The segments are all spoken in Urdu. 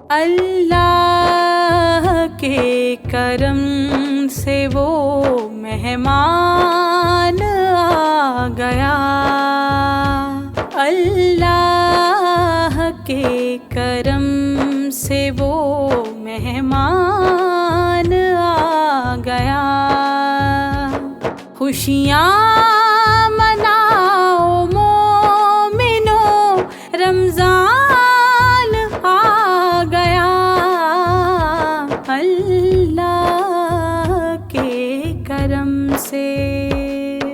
اللہ کے کرم سے وہ مہمان آ گیا، اللہ کے کرم سے وہ مہمان آ گیا۔ خوشیاں مناؤ مومنو، رمضان آ گیا، اللہ کے کرم سے۔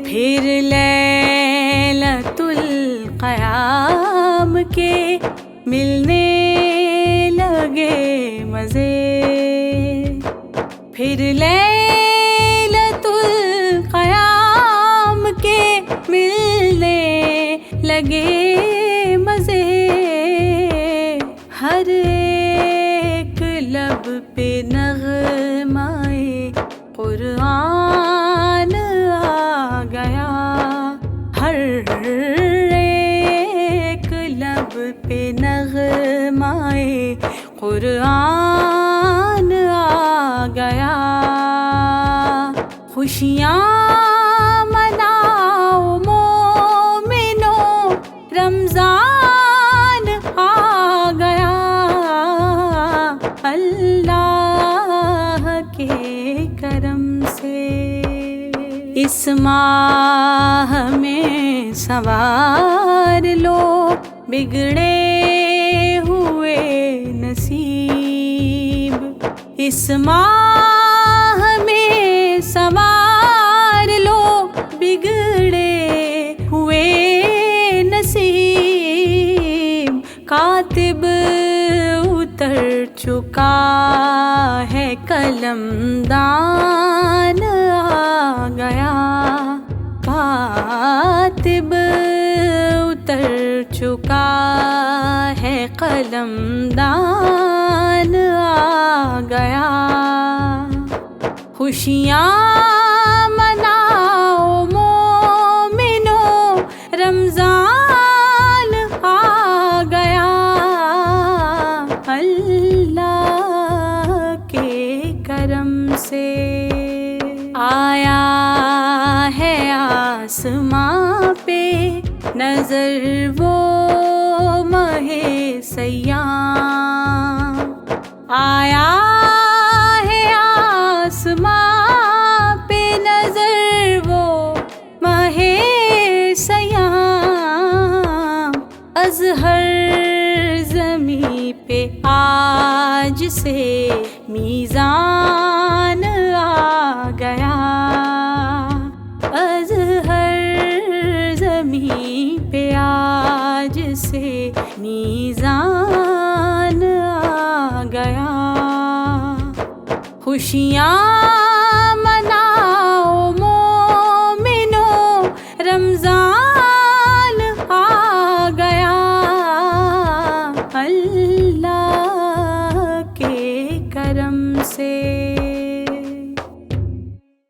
پھر لیلۃ القیام کے ملنے لگے مزے، پھر لیلۃ القیام کے ملنے لگے مزے، ہر ایک لب پہ نغمۂ قرآن آ گیا، ہر ایک لب پہ نغمۂ قرآن آ گیا۔ خوشیاں مناؤ مومنو، رمضان آ گیا، اللہ کے کرم سے۔ اس ماہ میں سنوار لو بگڑے ہوئے نصیب، اس ماہ میں سنوار لو بگڑے ہوئے نصیب، کاتب اتر چکا ہے قلم دان آ گیا، کاتب اتر چکا ہے قلم دان آ گیا۔ خوشیاں مناؤ مومنو، رمضان آ گیا، اللہ کے کرم سے۔ آیا ہے آسماں پہ نظر وہ ماہ سیاں، آیا ہے آسماں پہ نظر وہ ماہ سیاں، ازہر زمیں پہ آج سے میزان آ گیا، ازہر زمیں پہ آج سے میزان آ گیا۔ خوشیاں